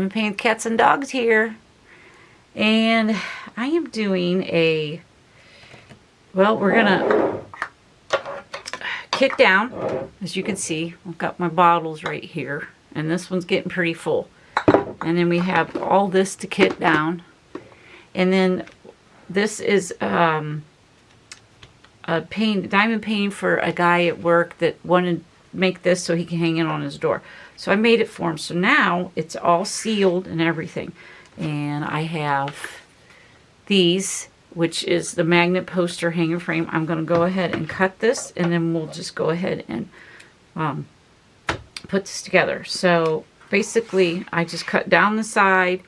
Diamond Paint Cats and Dogs here. And I am doing a, well, we're gonna kit down. As you can see, I've got my bottles right here. And this one's getting pretty full. And then we have all this to kit down. And then this is a diamond painting for a guy at work that wanted to make this so he can hang it on his door. So I made it for him. So now it's all sealed and everything. And I have these, which is the magnet poster hanger frame. I'm going to go ahead and cut this, and then we'll just go ahead and put this together. So basically, I just cut down the side,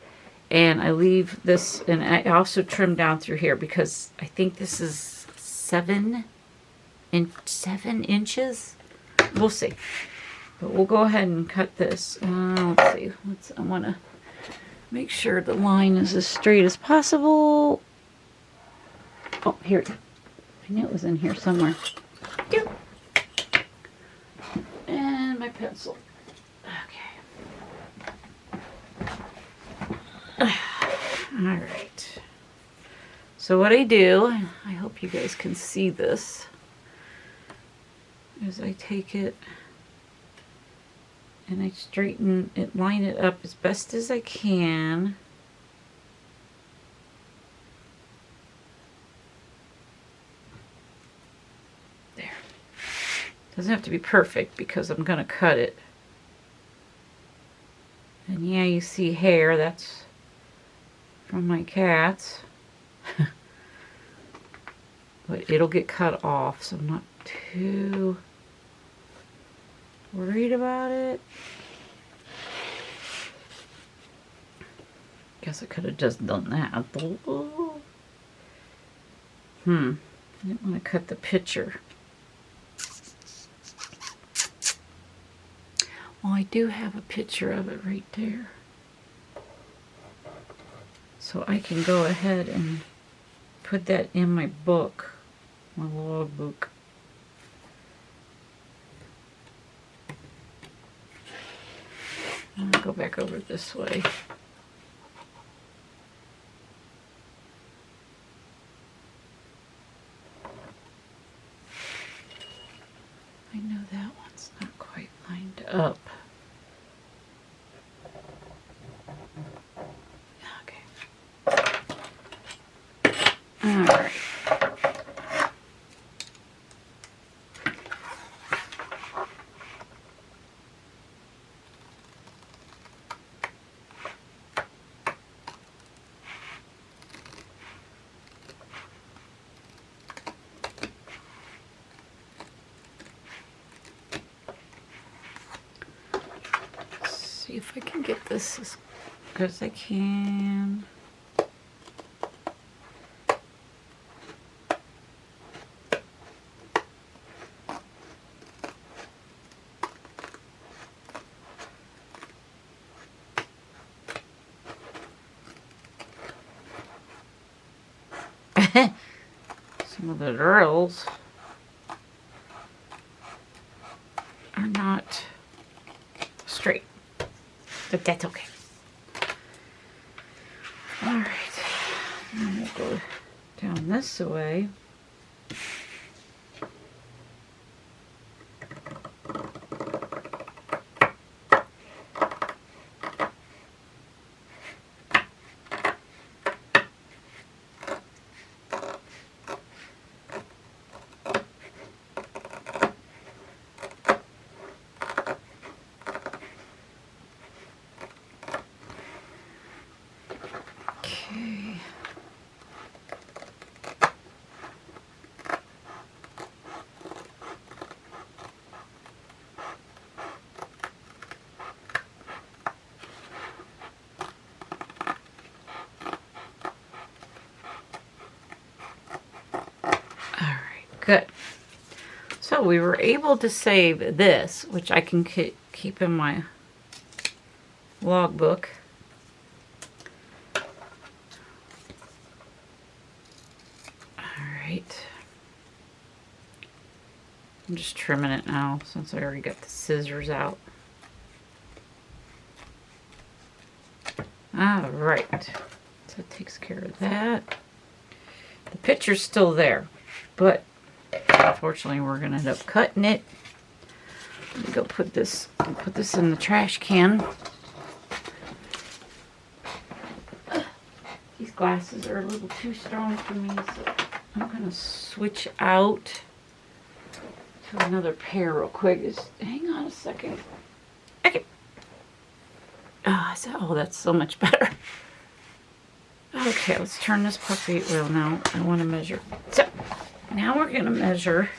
and I leave this, and I also trim down through here because I think this is 7 inches. We'll see. But we'll go ahead and cut this. Let's see. I want to make sure the line is as straight as possible. Oh, here. I knew it was in here somewhere. And my pencil. Okay. Alright. So what I do, I hope you guys can see this, is I take it and I straighten it, line it up as best as I can. There. Doesn't have to be perfect because I'm going to cut it. And yeah, you see hair, that's from my cats. But it'll get cut off, so I'm not too worried about it. Guess I could have just done that. I didn't want to cut the picture. Well, I do have a picture of it right there. So I can go ahead and put that in my book, my log book. I'll go back over this way. I know that one's not quite lined up. Okay. All right. See if I can get this as good as I can. Some of the drills are not straight, but that's okay. All right, and we'll go down this way. Good. So we were able to save this, which I can keep in my logbook. Alright. I'm just trimming it now since I already got the scissors out. All right. So that takes care of that. The picture's still there, but unfortunately we're going to end up cutting it. Let me go put this in the trash can. These glasses are a little too strong for me, so I'm going to switch out to another pair real quick. Just hang on a second. Okay. Oh, that's so much better. Okay, let's turn this puppy. Well, now I want to measure. So now we're going to measure.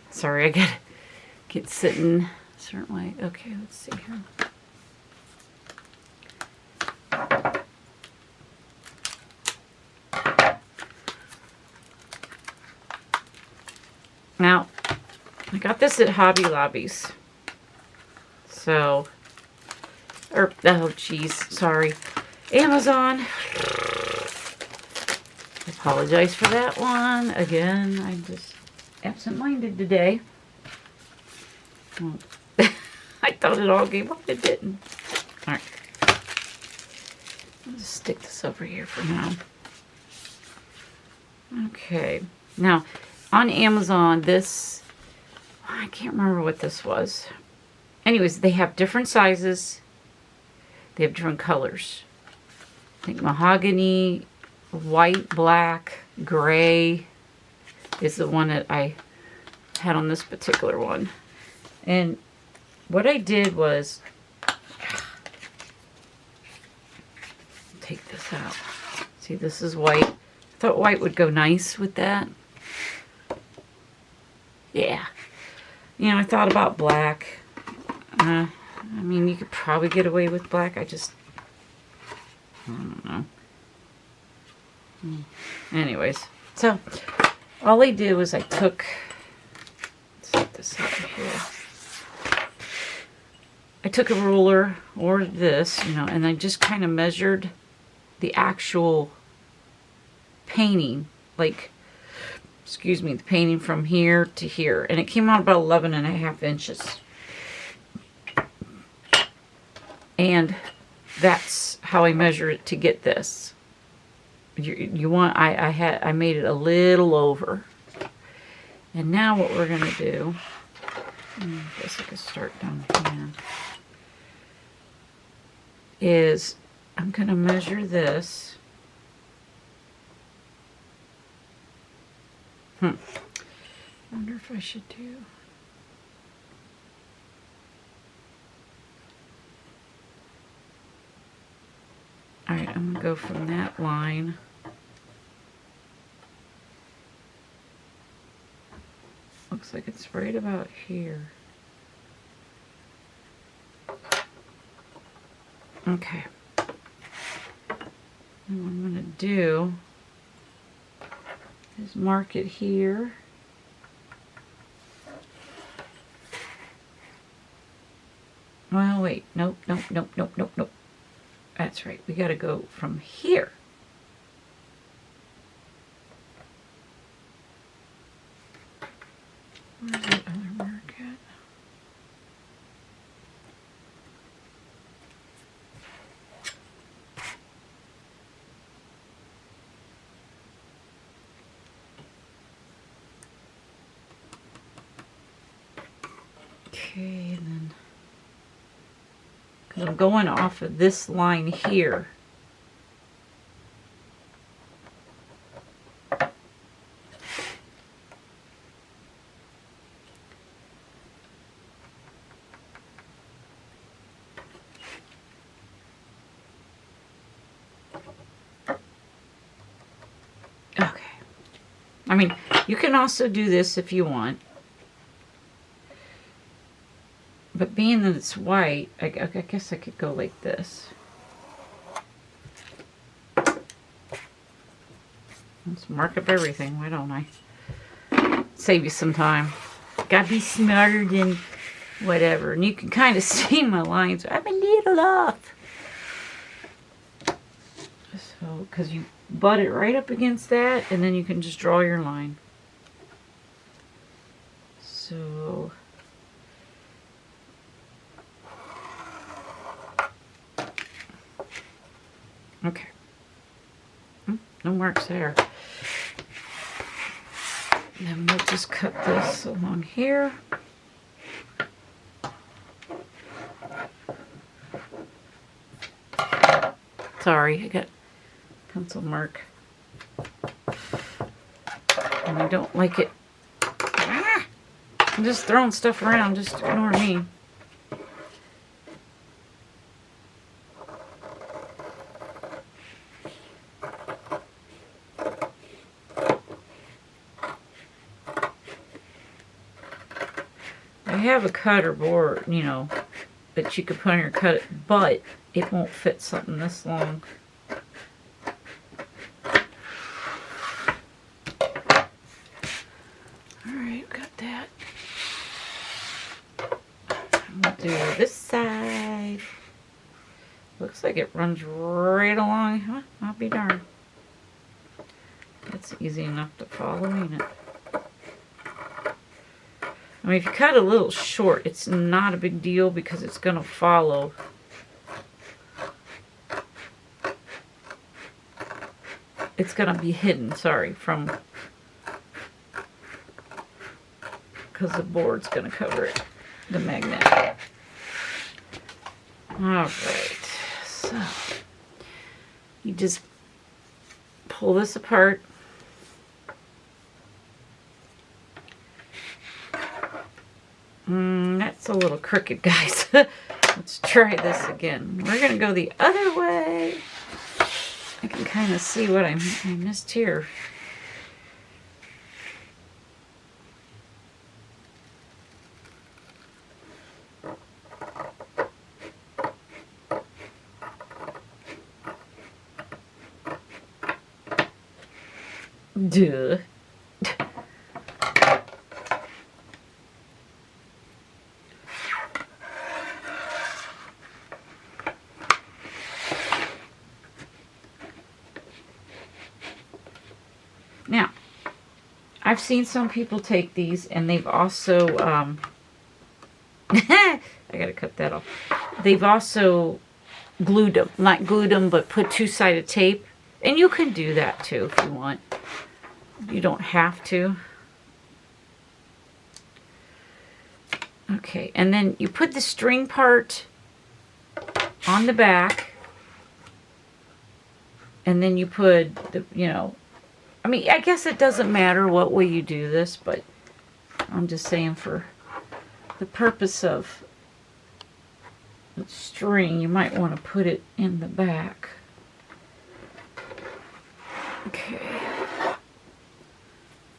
Sorry, I gotta get sitting a certain way. Okay, let's see here. Now, I got this at Hobby Lobby's. So, oh geez, sorry. Amazon. I apologize for that one. Again, I'm just absent-minded today. Well, I thought it all gave up. It didn't. Alright. I'll just stick this over here for now. Okay. Now, on Amazon, this, I can't remember what this was. Anyways, they have different sizes. They have different colors. I think mahogany, white, black, gray is the one that I had on this particular one. And what I did was, take this out. See, this is white. I thought white would go nice with that. Yeah. You know, I thought about black. I mean, you could probably get away with black. I don't know. Anyways, so all I did was I took, let's set this up here. I took a ruler or this, you know, and I just kind of measured the actual painting, like, excuse me, the painting from here to here, and it came out about 11.5 inches. And that's how I measure it to get this. You want, I made it a little over. And now what we're going to do, I guess I could start down here, is I'm going to measure this. I wonder if I should do. Alright, I'm going to go from that line. Looks like it's right about here. Okay. And what I'm going to do is mark it here. Well, wait. Nope. That's right. We got to go from here. Where's that other mark at? Okay, and then, because I'm going off of this line here. Okay. I mean, you can also do this if you want. But being that it's white, I guess I could go like this. Let's mark up everything, why don't I? Save you some time. Gotta be smarter than whatever. And you can kind of see my lines. I'm a little off. So, because you butt it right up against that, and then you can just draw your line. So... no marks there. And then we'll just cut this along here. Sorry, I got pencil mark. And I don't like it. Ah! I'm just throwing stuff around, just ignore me. I have a cutter board, you know, that you could put on your cut, but it won't fit something this long. Alright, got that. We'll do this side. Looks like it runs right along. Huh? I'll be darned. That's easy enough to follow, ain't it? I mean, if you cut a little short, it's not a big deal because it's going to follow. It's going to be hidden, sorry, from, because the board's going to cover it, the magnet. Alright, so you just pull this apart. That's a little crooked, guys. Let's try this again. We're going to go the other way. I can kind of see what I missed here. Duh. Now, I've seen some people take these and they've also, I gotta cut that off. They've also glued them, not glued them, but put two-sided tape. And you can do that too if you want. You don't have to. Okay, and then you put the string part on the back. And then you put the, you know, I mean, I guess it doesn't matter what way you do this, but I'm just saying for the purpose of the string, you might want to put it in the back. Okay.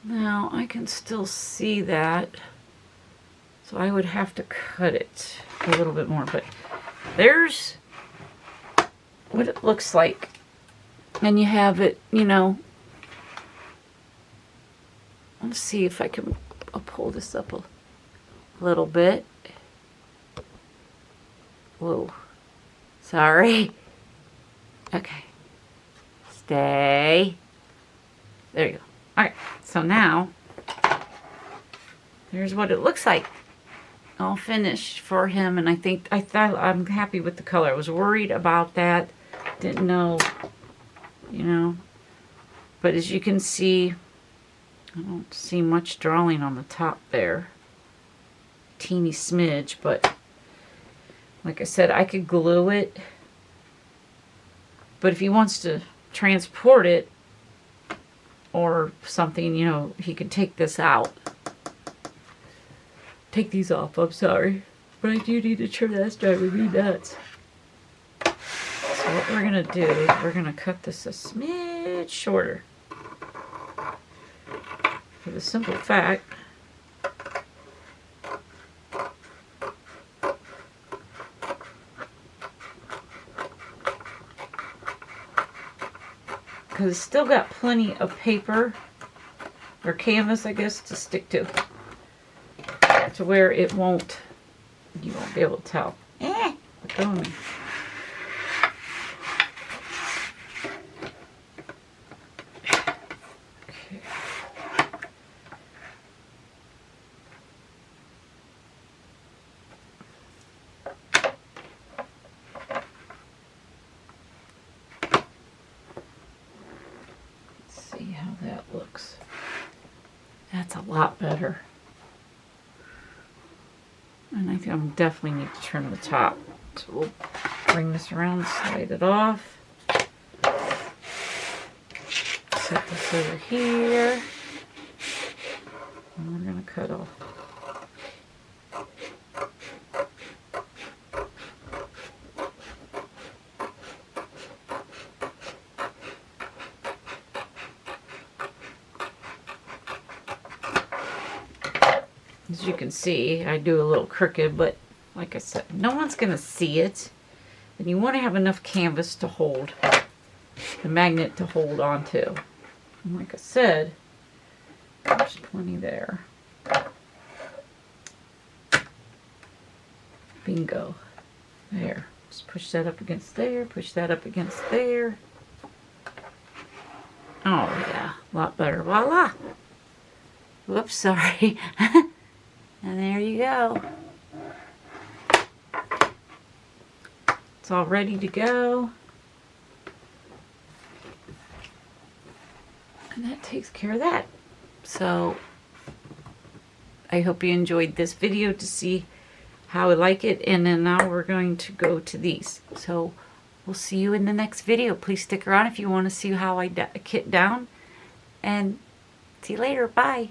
Now, I can still see that, so I would have to cut it a little bit more, but there's what it looks like. And you have it, you know, let's see if I can, I'll pull this up a little bit. Whoa. Sorry. Okay. Stay. There you go. Alright, so now, there's what it looks like. All finished for him, and I thought I'm happy with the color. I was worried about that. Didn't know, you know. But as you can see, I don't see much drawing on the top there. Teeny smidge, but like I said, I could glue it. But if he wants to transport it or something, you know, he could take this out. Take these off, I'm sorry. But I do need to trim that's driving me nuts. So what we're going to do is we're going to cut this a smidge shorter. For the simple fact because it's still got plenty of paper or canvas, I guess, to stick to where it won't, you won't be able to tell. What's going on? that looks. That's a lot better. And I think I'm definitely need to trim the top. So we'll bring this around, slide it off. Set this over here. And we're going to cut off. As you can see, I do a little crooked, but like I said, no one's going to see it. And you want to have enough canvas to hold, the magnet to hold on to. And like I said, there's plenty there. Bingo. There. Just push that up against there, push that up against there. Oh yeah, a lot better. Voila! Whoops, sorry. And there you go. It's all ready to go. And that takes care of that. So I hope you enjoyed this video to see how I like it. And then now we're going to go to these. So we'll see you in the next video. Please stick around if you want to see how I kit down. And see you later. Bye.